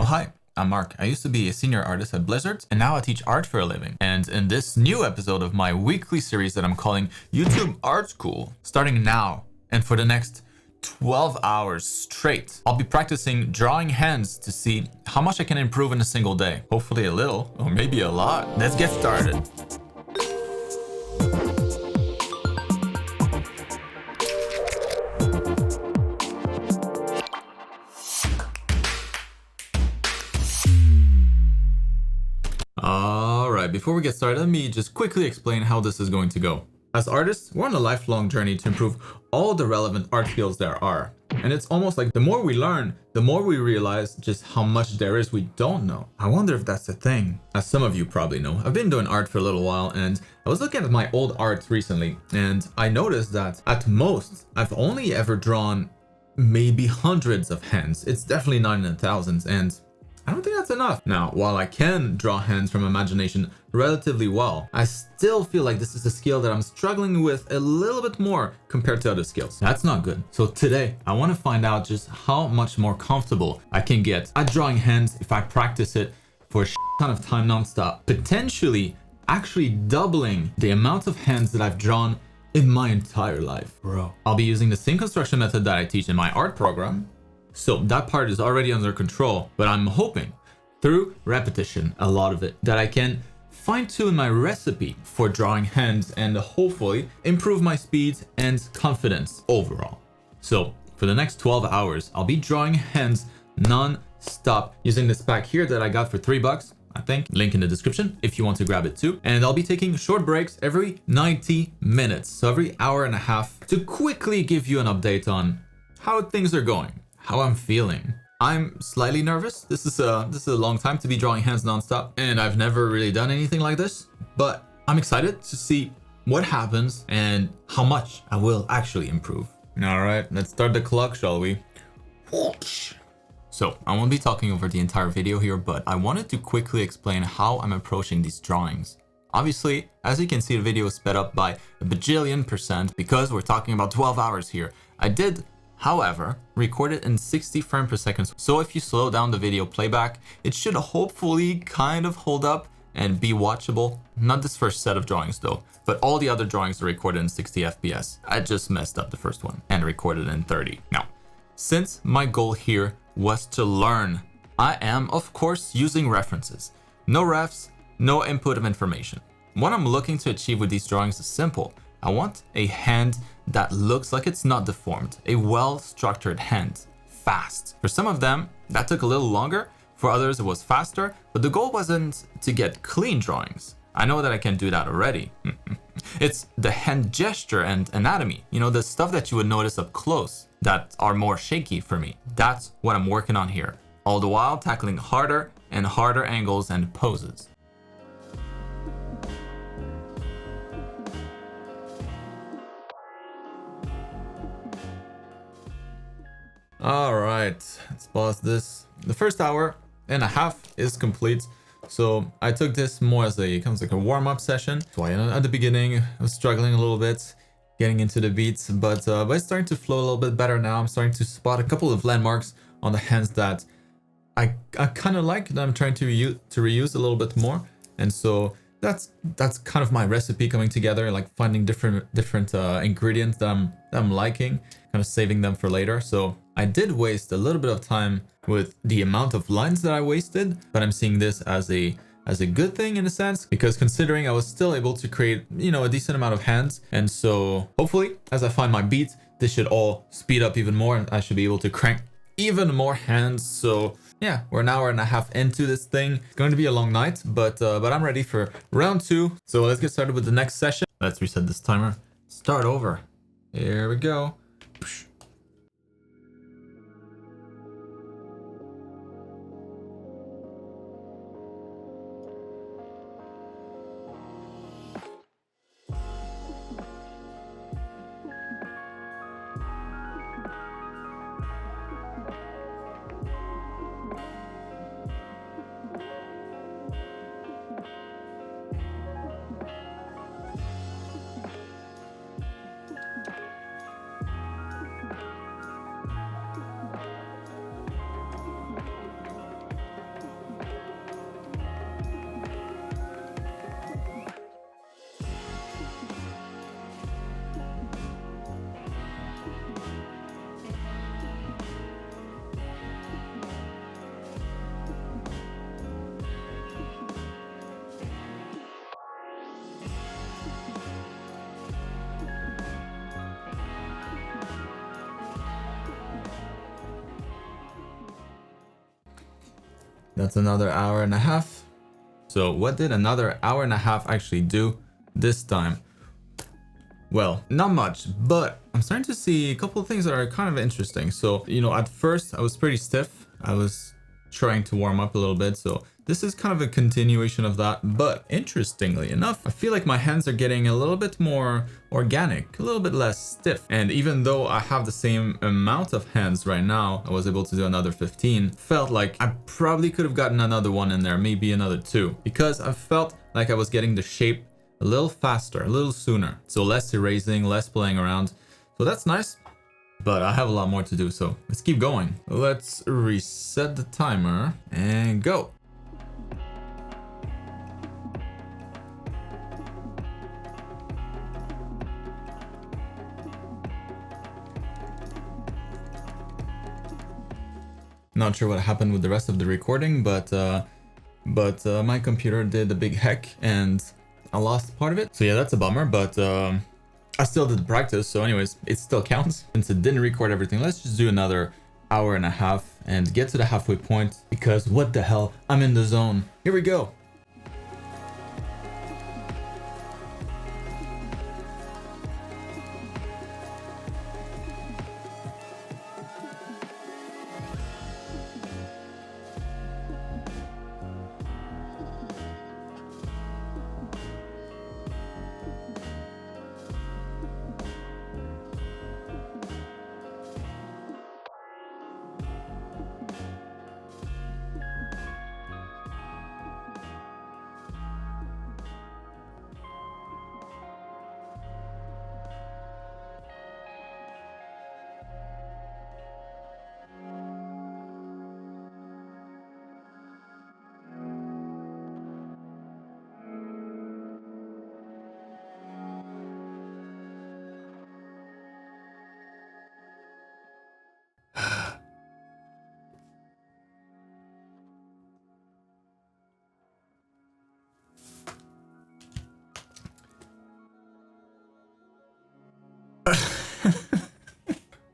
hi, I'm Marc. I used to be a senior artist at Blizzard, and now I teach art for a living. And in this new episode of my weekly series that I'm calling YouTube Art School, starting now and for the next 12 hours straight, I'll be practicing drawing hands to see how much I can improve in a single day. Hopefully a little, or maybe a lot. Let's get started. Alright, before we get started, let me just quickly explain how this is going to go. As artists, we're on a lifelong journey to improve all the relevant art skills there are. And it's almost like the more we learn, the more we realize just how much there is we don't know. I wonder if that's a thing. As some of you probably know, I've been doing art for a little while, and I was looking at my old art recently, and I noticed that at most, I've only ever drawn maybe hundreds of hands. It's definitely not in the thousands, and I don't think that's enough. Now, while I can draw hands from imagination relatively well, I still feel like this is a skill that I'm struggling with a little bit more compared to other skills. That's not good. So today, I want to find out just how much more comfortable I can get at drawing hands if I practice it for a ton of time nonstop, potentially actually doubling the amount of hands that I've drawn in my entire life. Bro, I'll be using the same construction method that I teach in my art program. So that part is already under control, but I'm hoping through repetition, a lot of it, that I can fine-tune my recipe for drawing hands and hopefully improve my speed and confidence overall. So for the next 12 hours, I'll be drawing hands non-stop using this pack here that I got for $3, I think. Link in the description if you want to grab it too. And I'll be taking short breaks every 90 minutes, so every hour and a half, to quickly give you an update on how things are going, how I'm feeling. I'm slightly nervous. This is a long time to be drawing hands nonstop, and I've never really done anything like this, but I'm excited to see what happens and how much I will actually improve. All right, let's start the clock, shall we? So I won't be talking over the entire video here, but I wanted to quickly explain how I'm approaching these drawings. Obviously, as you can see, the video is sped up by a bajillion % because we're talking about 12 hours here. I did, however, record it in 60 frames per second. So if you slow down the video playback, it should hopefully kind of hold up and be watchable. Not this first set of drawings though, but all the other drawings are recorded in 60 FPS. I just messed up the first one and recorded in 30. Now, since my goal here was to learn, I am of course using references. No refs, no input of information. What I'm looking to achieve with these drawings is simple. I want a hand that looks like it's not deformed, a well-structured hand, fast. For some of them, that took a little longer. For others, it was faster, but the goal wasn't to get clean drawings. I know that I can do that already. It's the hand gesture and anatomy, you know, the stuff that you would notice up close that are more shaky for me. That's what I'm working on here, all the while tackling harder and harder angles and poses. All right, let's pause this. The first hour and a half is complete. So I took this more as a kind of like a warm-up session. So at the beginning, I was struggling a little bit, getting into the beats, but it's starting to flow a little bit better now. I'm starting to spot a couple of landmarks on the hands that I kind of like, that I'm trying to reuse a little bit more. And so that's kind of my recipe coming together, like finding different ingredients that I'm liking, kind of saving them for later. So I did waste a little bit of time with the amount of lines that I wasted, but I'm seeing this as a good thing in a sense, because considering I was still able to create, you know, a decent amount of hands. And so hopefully as I find my beat, this should all speed up even more and I should be able to crank even more hands. So yeah, we're an hour and a half into this thing. It's going to be a long night, but I'm ready for round 2. So let's get started with the next session. Let's reset this timer. Start over. Here we go. That's another hour and a half. So what did another hour and a half actually do this time? Well, not much, but I'm starting to see a couple of things that are kind of interesting. So, you know, at first I was pretty stiff. I was trying to warm up a little bit. So this is kind of a continuation of that. But interestingly enough, I feel like my hands are getting a little bit more organic, a little bit less stiff. And even though I have the same amount of hands right now, I was able to do another 15. Felt like I probably could have gotten another one in there, maybe another 2, because I felt like I was getting the shape a little faster, a little sooner. So less erasing, less playing around. So that's nice, but I have a lot more to do. So let's keep going. Let's reset the timer and go. Not sure what happened with the rest of the recording, but my computer did a big heck and I lost part of it. So yeah, that's a bummer, but I still did the practice. So anyways, it still counts. Since it didn't record everything, let's just do another hour and a half and get to the halfway point, because what the hell, I'm in the zone. Here we go.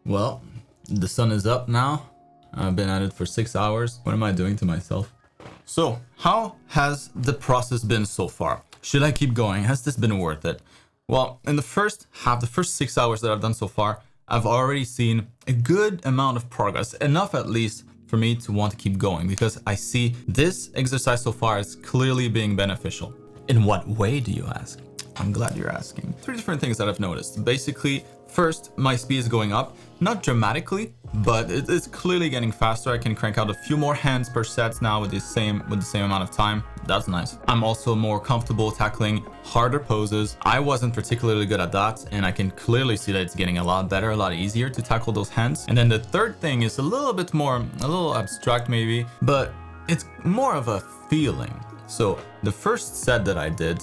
Well, the sun is up now. I've been at it for 6 hours. What am I doing to myself? So, how has the process been so far? Should I keep going? Has this been worth it? Well, in the first 6 hours that I've done so far, I've already seen a good amount of progress, enough at least for me to want to keep going, because I see this exercise so far as clearly being beneficial. In what way, do you ask? I'm glad you're asking. 3 different things that I've noticed. Basically, first, my speed is going up, not dramatically, but it's clearly getting faster. I can crank out a few more hands per set now with the same amount of time. That's nice. I'm also more comfortable tackling harder poses. I wasn't particularly good at that, and I can clearly see that it's getting a lot better, a lot easier to tackle those hands. And then the third thing is a little abstract maybe, but it's more of a feeling. So the first set that I did,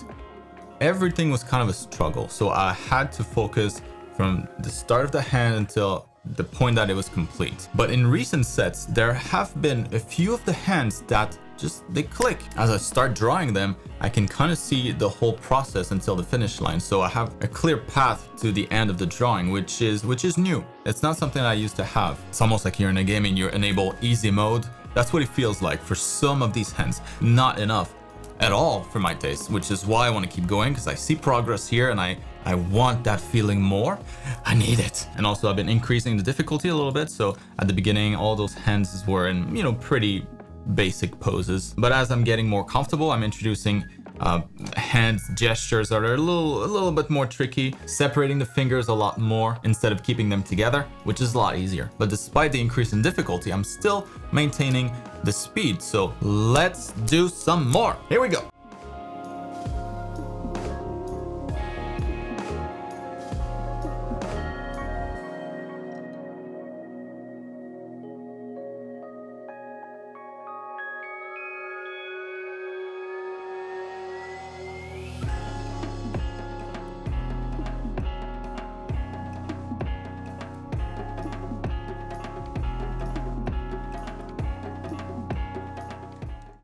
everything was kind of a struggle. So I had to focus from the start of the hand until the point that it was complete. But in recent sets, there have been a few of the hands that they click. As I start drawing them, I can kind of see the whole process until the finish line. So I have a clear path to the end of the drawing, which is new. It's not something I used to have. It's almost like you're in a game and you enable easy mode. That's what it feels like for some of these hands. Not enough at all for my taste, which is why I want to keep going, because I see progress here and I want that feeling more. I need it. And also I've been increasing the difficulty a little bit. So at the beginning, all those hands were in, pretty basic poses. But as I'm getting more comfortable, I'm introducing hand gestures that are a little bit more tricky, separating the fingers a lot more instead of keeping them together, which is a lot easier. But despite the increase in difficulty, I'm still maintaining the speed. So let's do some more. Here we go.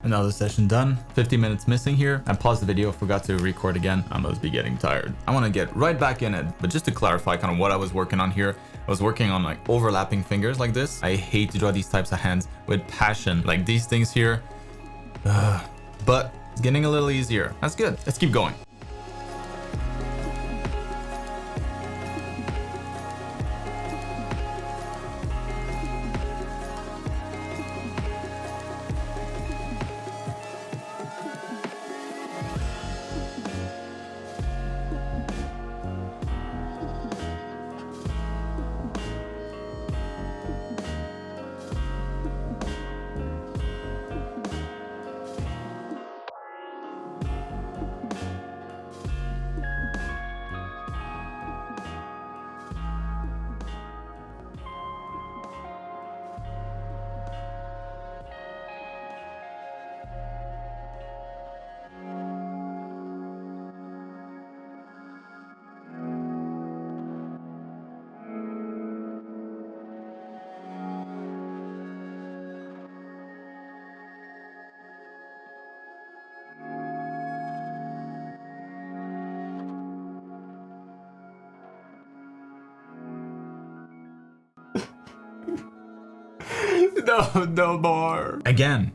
Another session done. 50 minutes missing here. I paused the video, forgot to record again. I must be getting tired. I want to get right back in it. But just to clarify kind of what I was working on here, I was working on like overlapping fingers like this. I hate to draw these types of hands with passion. Like these things here, But it's getting a little easier. That's good. Let's keep going. No, no more. Again.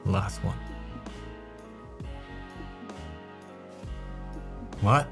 Last one. What?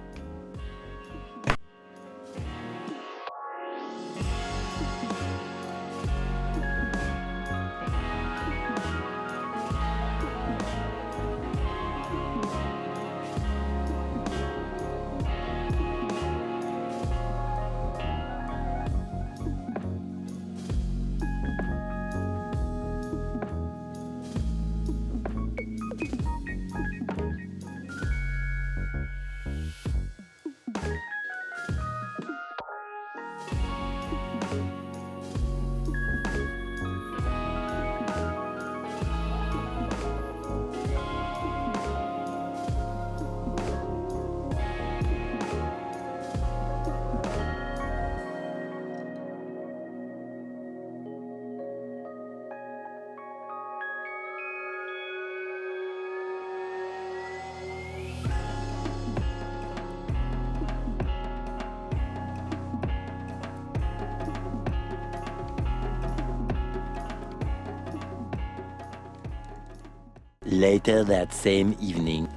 Later that same evening.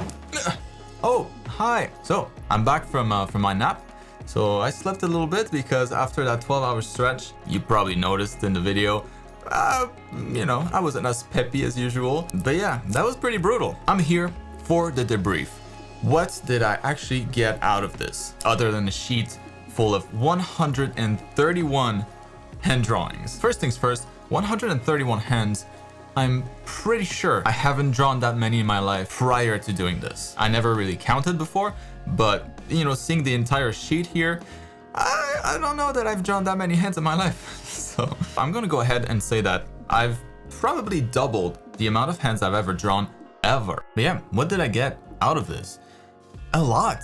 Oh, hi. So I'm back from my nap. So I slept a little bit because after that 12-hour stretch, you probably noticed in the video, I wasn't as peppy as usual. But yeah, that was pretty brutal. I'm here for the debrief. What did I actually get out of this, other than a sheet full of 131 hand drawings? First things first, 131 hands. I'm pretty sure I haven't drawn that many in my life prior to doing this. I never really counted before, but seeing the entire sheet here, I don't know that I've drawn that many hands in my life. So I'm gonna go ahead and say that I've probably doubled the amount of hands I've ever drawn ever. But yeah, what did I get out of this? A lot.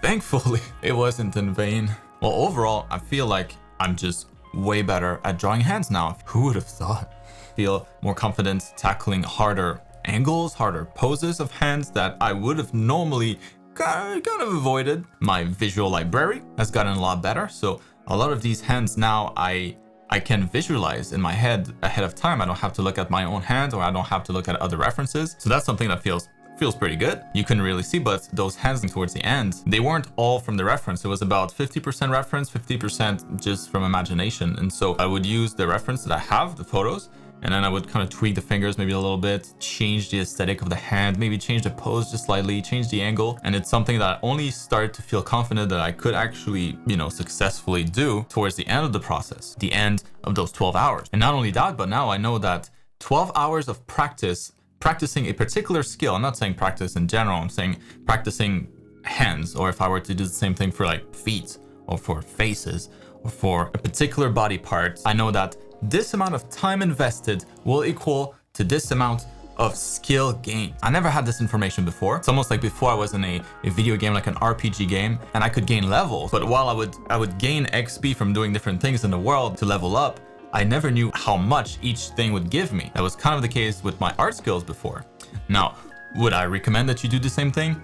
Thankfully, it wasn't in vain. Well, overall, I feel like I'm just way better at drawing hands now. Who would have thought? Feel more confident tackling harder angles, harder poses of hands that I would have normally kind of avoided. My visual library has gotten a lot better, so a lot of these hands now I can visualize in my head ahead of time. I don't have to look at my own hands, or I don't have to look at other references. So that's something that feels feels pretty good. You couldn't really see, but those hands towards the end, they weren't all from the reference. It was about 50% reference, 50% just from imagination. And so I would use the reference that I have, the photos, and then I would kind of tweak the fingers maybe a little bit, change the aesthetic of the hand, maybe change the pose just slightly, change the angle. And it's something that I only started to feel confident that I could actually, successfully do towards the end of the process, the end of those 12 hours. And not only that, but now I know that 12 hours of practicing a particular skill, I'm not saying practice in general, I'm saying practicing hands, or if I were to do the same thing for like feet or for faces or for a particular body part, I know that this amount of time invested will equal to this amount of skill gain. I never had this information before. It's almost like before I was in a video game, like an RPG game, and I could gain levels. But while I would gain XP from doing different things in the world to level up, I never knew how much each thing would give me. That was kind of the case with my art skills before. Now, would I recommend that you do the same thing?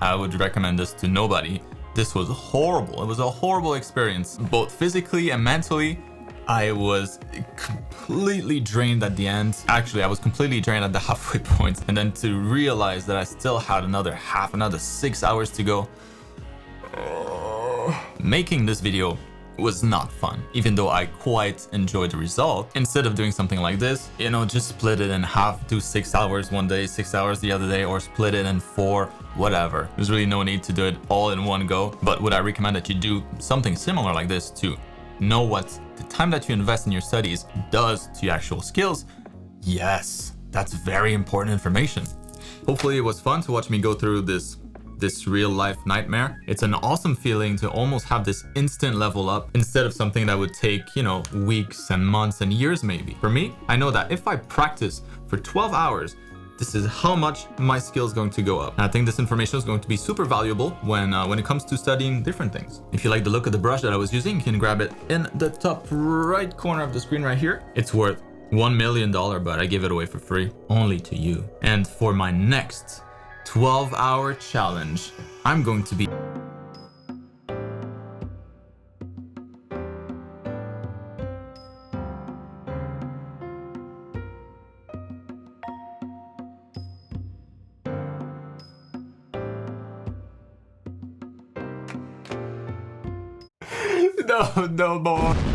I would recommend this to nobody. This was horrible. It was a horrible experience, both physically and mentally. I was completely drained at the end. Actually, I was completely drained at the halfway point. And then to realize that I still had another 6 hours to go. Making this video was not fun, even though I quite enjoyed the result. Instead of doing something like this, just split it in half, do 6 hours one day, 6 hours the other day, or split it in 4, whatever. There's really no need to do it all in one go. But would I recommend that you do something similar like this to know what the time that you invest in your studies does to your actual skills? Yes, that's very important information. Hopefully it was fun to watch me go through this real life nightmare. It's an awesome feeling to almost have this instant level up instead of something that would take, weeks and months and years maybe. For me, I know that if I practice for 12 hours, this is how much my skill is going to go up. And I think this information is going to be super valuable when it comes to studying different things. If you like the look of the brush that I was using, you can grab it in the top right corner of the screen right here. It's worth $1 million, but I give it away for free, only to you. And for my next 12-hour challenge, I'm going to be no more.